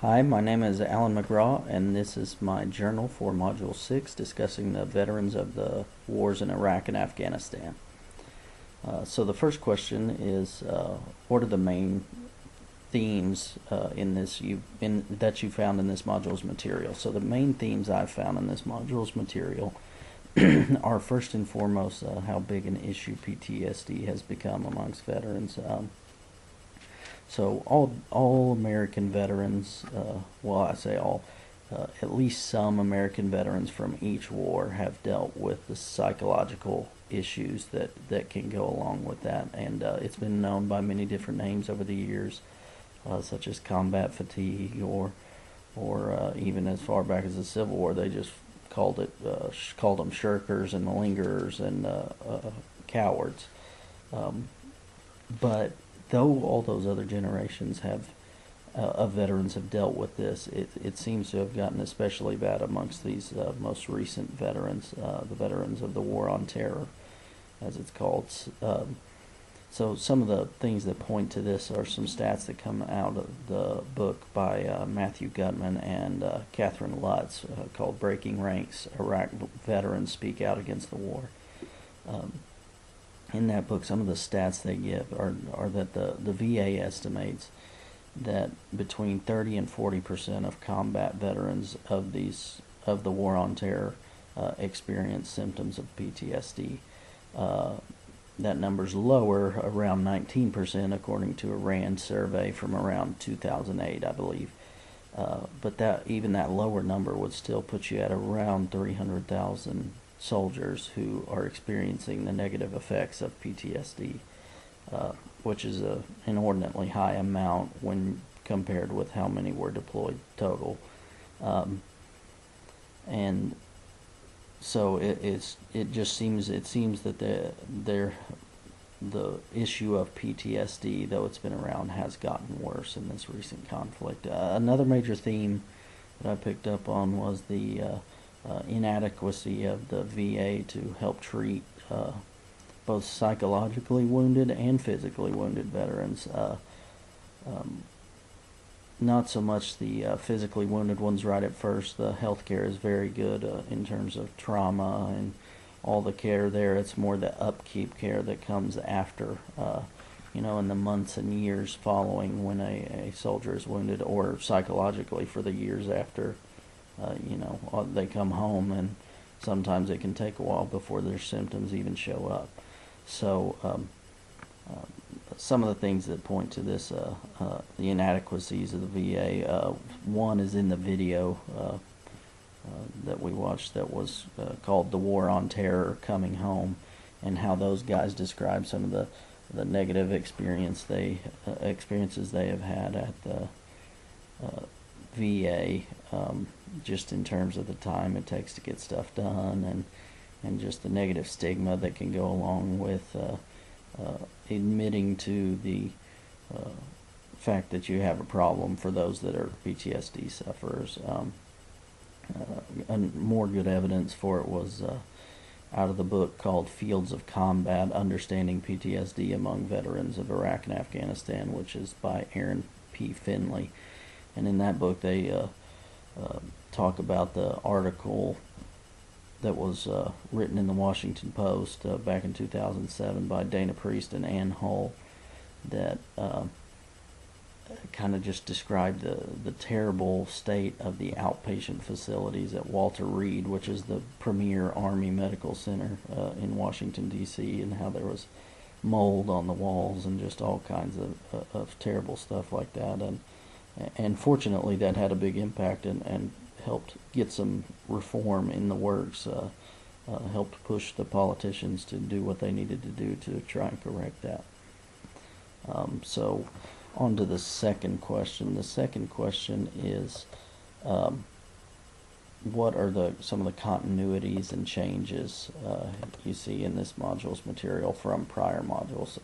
Hi, my name is Alan McGraw, and this is my journal for Module 6 discussing the veterans of the wars in Iraq and Afghanistan. So the first question is, what are the main themes that you found in this module's material? So the main themes I've found in this module's material are first and foremost how big an issue PTSD has become amongst veterans. So all American veterans, well, I say all, at least some American veterans from each war have dealt with the psychological issues that can go along with that, and it's been known by many different names over the years, such as combat fatigue, or even as far back as the Civil War, they just called them shirkers and malingerers and cowards. But though all those other generations of veterans have dealt with this, it seems to have gotten especially bad amongst these most recent veterans, the veterans of the War on Terror, as it's called. So some of the things that point to this are some stats that come out of the book by Matthew Gutman and Catherine Lutz, called Breaking Ranks, Iraq Veterans Speak Out Against the War. In that book, some of the stats they give are that the VA estimates that between 30 and 40% of combat veterans of the War on Terror experience symptoms of PTSD. That number's lower, around 19%, according to a RAND survey from around 2008, I believe. But even that lower number would still put you at around 300,000 soldiers who are experiencing the negative effects of PTSD, which is an inordinately high amount when compared with how many were deployed total. And so it seems that the issue of PTSD, though it's been around, has gotten worse in this recent conflict. Another major theme that I picked up on was the inadequacy of the VA to help treat both psychologically wounded and physically wounded veterans. Not so much the physically wounded ones right at first. The healthcare is very good in terms of trauma and all the care there. It's more the upkeep care that comes after, in the months and years following when a soldier is wounded, or psychologically for the years after, they come home, and sometimes it can take a while before their symptoms even show up. So some of the things that point to this, the inadequacies of the VA, one is in the video that we watched that was called The War on Terror Coming Home, and how those guys describe some of the negative experiences they have had at the VA, just in terms of the time it takes to get stuff done, and just the negative stigma that can go along with admitting to the fact that you have a problem for those that are PTSD sufferers. And more good evidence for it was out of the book called Fields of Combat: Understanding PTSD Among Veterans of Iraq and Afghanistan, which is by Aaron P. Finley. And in that book they talk about the article that was written in the Washington Post back in 2007 by Dana Priest and Ann Hull, that kind of just described the terrible state of the outpatient facilities at Walter Reed, which is the premier Army medical center in Washington, D.C., and how there was mold on the walls and just all kinds of terrible stuff like that. And fortunately that had a big impact and helped get some reform in the works, helped push the politicians to do what they needed to do to try and correct that. So on to the second question. The second question is, what are some of the continuities and changes you see in this module's material from prior modules?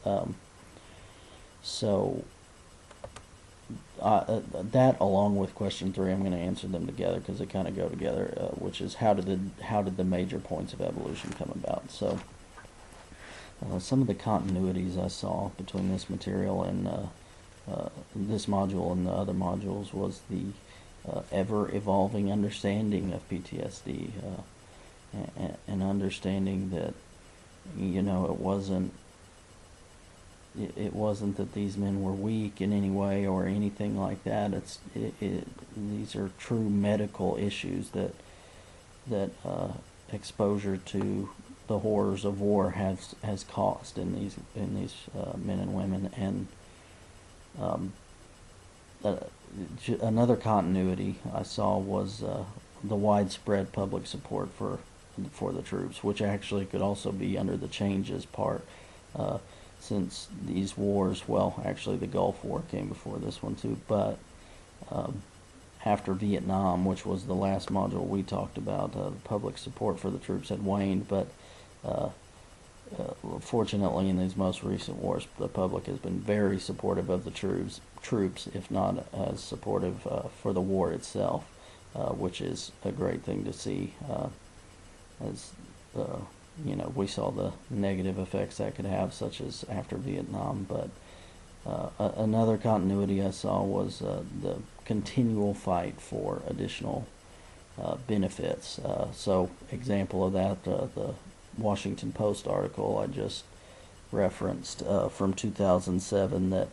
That, along with question 3, I'm going to answer them together because they kind of go together, which is how did the major points of evolution come about? So some of the continuities I saw between this material and this module and the other modules was the ever-evolving understanding of PTSD, and understanding that, you know, it wasn't that these men were weak in any way or anything like that. These are true medical issues that exposure to the horrors of war has caused in these men and women. And another continuity I saw was the widespread public support for the troops, which actually could also be under the changes part, since these wars, well, actually the Gulf War came before this one too, but after Vietnam, which was the last module we talked about, the public support for the troops had waned, but fortunately in these most recent wars, the public has been very supportive of the troops, if not as supportive for the war itself, which is a great thing to see, as you know, we saw the negative effects that could have, such as after Vietnam. But another continuity I saw was the continual fight for additional benefits. So example of that, the Washington Post article I just referenced from 2007 that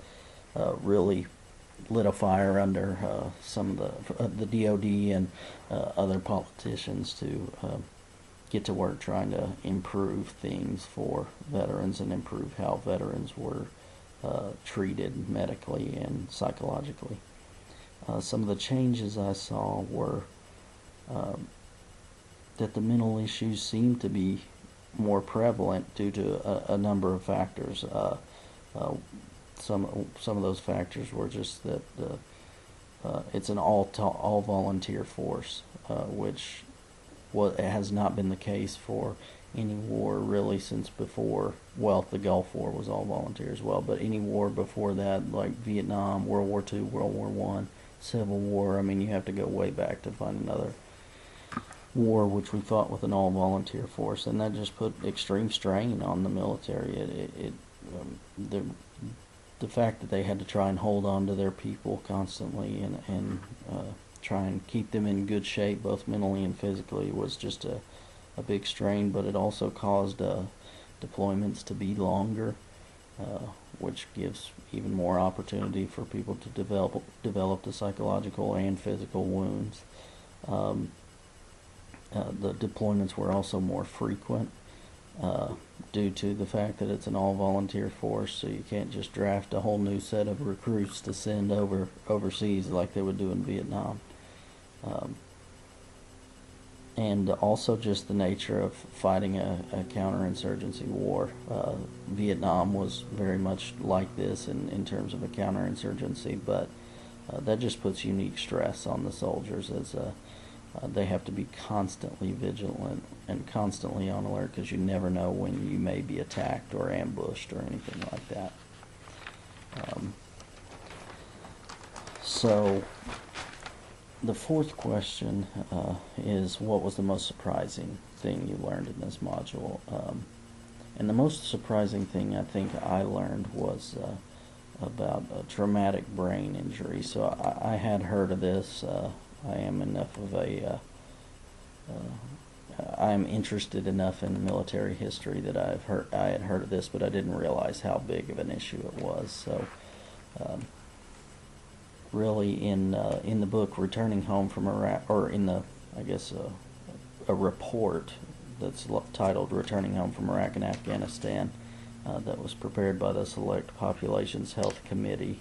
really lit a fire under some of the DOD and other politicians to get to work trying to improve things for veterans and improve how veterans were treated medically and psychologically. Some of the changes I saw were that the mental issues seemed to be more prevalent due to a number of factors. Some of those factors were just that it's an all volunteer force, which it has not been the case for any war really since before. Well, the Gulf War was all volunteer as well, but any war before that, like Vietnam, World War II, World War I, Civil War, I mean, you have to go way back to find another war which we fought with an all volunteer force, and that just put extreme strain on the military. The fact that they had to try and hold on to their people constantly and try and keep them in good shape, both mentally and physically, was just a big strain. But it also caused deployments to be longer, which gives even more opportunity for people to develop the psychological and physical wounds. The deployments were also more frequent due to the fact that it's an all-volunteer force, so you can't just draft a whole new set of recruits to send overseas like they would do in Vietnam. And also just the nature of fighting a counterinsurgency war. Vietnam was very much like this in terms of a counterinsurgency, but that just puts unique stress on the soldiers, as they have to be constantly vigilant and constantly on alert, because you never know when you may be attacked or ambushed or anything like that. So the fourth question is, what was the most surprising thing you learned in this module? And the most surprising thing I think I learned was about a traumatic brain injury. So I had heard of this. I am enough of a I am interested enough in military history that I had heard of this, but I didn't realize how big of an issue it was. So really, in the book Returning Home from Iraq, or in the, I guess, a report that's titled Returning Home from Iraq and Afghanistan, that was prepared by the Select Populations Health Committee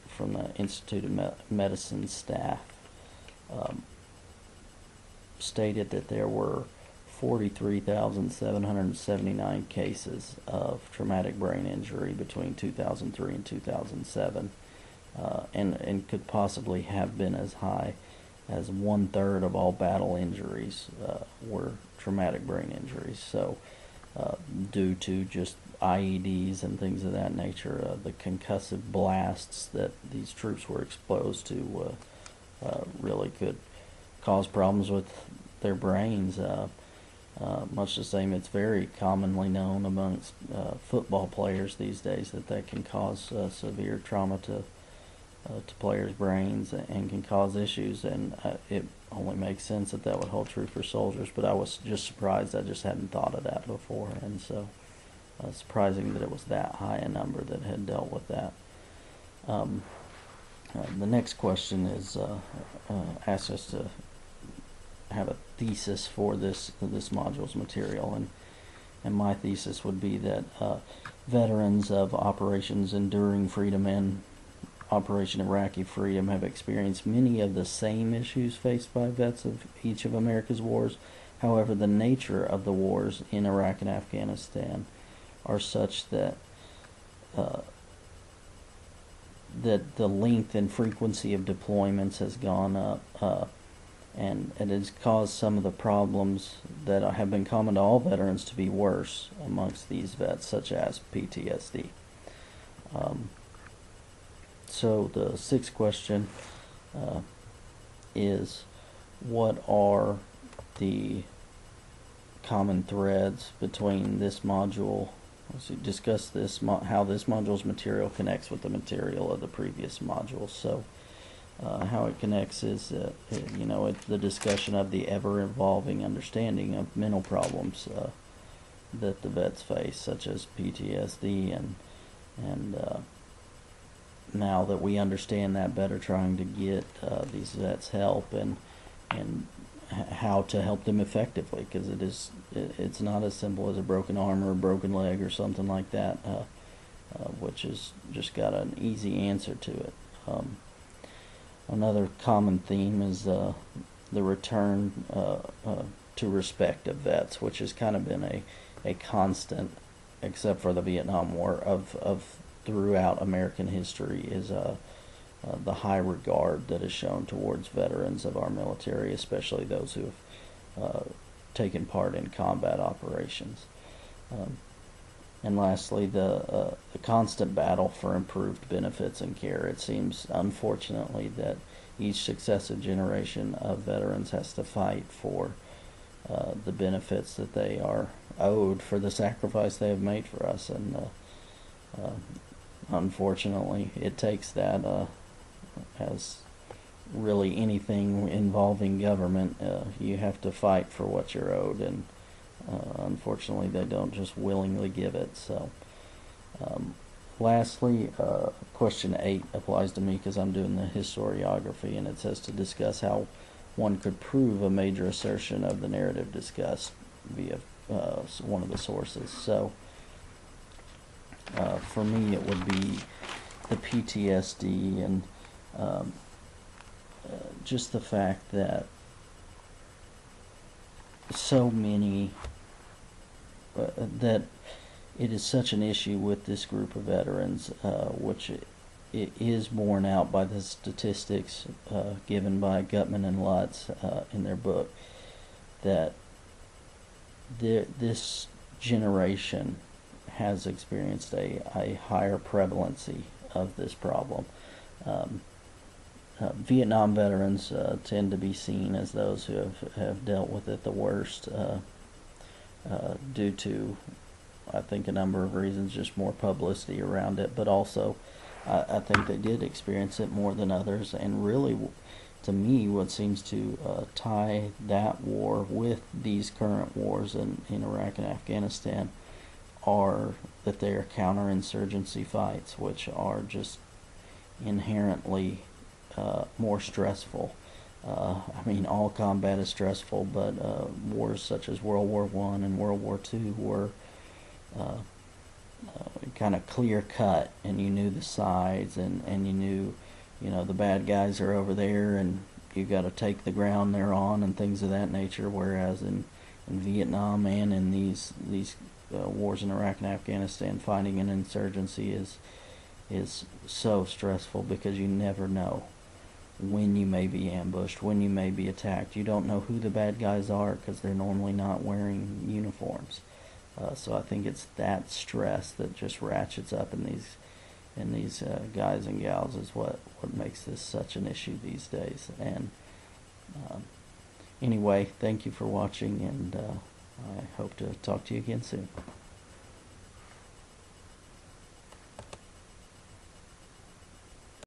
from the Institute of Medicine staff, stated that there were 43,779 cases of traumatic brain injury between 2003 and 2007, and could possibly have been as high as 1/3 of all battle injuries were traumatic brain injuries. So due to just IEDs and things of that nature, the concussive blasts that these troops were exposed to really could cause problems with their brains. Much the same, it's very commonly known amongst football players these days that can cause severe trauma to players' brains and can cause issues, and it only makes sense that would hold true for soldiers. But I was just surprised. I just hadn't thought of that before, and so surprising that it was that high a number that had dealt with that. The next question is asks us to have a thesis for this module's material, and my thesis would be that veterans of Operations Enduring Freedom and Operation Iraqi Freedom have experienced many of the same issues faced by vets of each of America's wars. However, the nature of the wars in Iraq and Afghanistan are such that that the length and frequency of deployments has gone up, and it has caused some of the problems that have been common to all veterans to be worse amongst these vets, such as PTSD. So the sixth question is, what are the common threads between this module? Let's discuss this how this module's material connects with the material of the previous module. So how it connects is the discussion of the ever-evolving understanding of mental problems that the vets face, such as PTSD, and now that we understand that better, trying to get these vets help and how to help them effectively, because it's not as simple as a broken arm or a broken leg or something like that, which has just got an easy answer to it. Another common theme is the return to respect of vets, which has kind of been a constant, except for the Vietnam War, of throughout American history, is the high regard that is shown towards veterans of our military, especially those who have taken part in combat operations. And lastly, the constant battle for improved benefits and care. It seems, unfortunately, that each successive generation of veterans has to fight for the benefits that they are owed for the sacrifice they have made for us. And unfortunately, it takes that, as really anything involving government, you have to fight for what you're owed, and unfortunately they don't just willingly give it. So lastly, question 8 applies to me because I'm doing the historiography, and it says to discuss how one could prove a major assertion of the narrative discussed via one of the sources. So for me it would be the PTSD, and just the fact that so many that it is such an issue with this group of veterans, which it is borne out by the statistics given by Gutman and Lutz in their book, that this generation has experienced a higher prevalency of this problem. Vietnam veterans tend to be seen as those who have dealt with it the worst, due to, I think, a number of reasons, just more publicity around it, but also I think they did experience it more than others. And really, to me, what seems to tie that war with these current wars in Iraq and Afghanistan are that they are counterinsurgency fights, which are just inherently more stressful. I mean, all combat is stressful, but wars such as World War I and World War II were kind of clear cut, and you knew the sides, and you knew, the bad guys are over there, and you got to take the ground they're on, and things of that nature. Whereas in Vietnam and in these wars in Iraq and Afghanistan, fighting an insurgency is so stressful, because you never know when you may be ambushed, when you may be attacked. You don't know who the bad guys are, because they're normally not wearing uniforms. So I think it's that stress that just ratchets up in these guys and gals is what makes this such an issue these days. And anyway, thank you for watching, and I hope to talk to you again soon.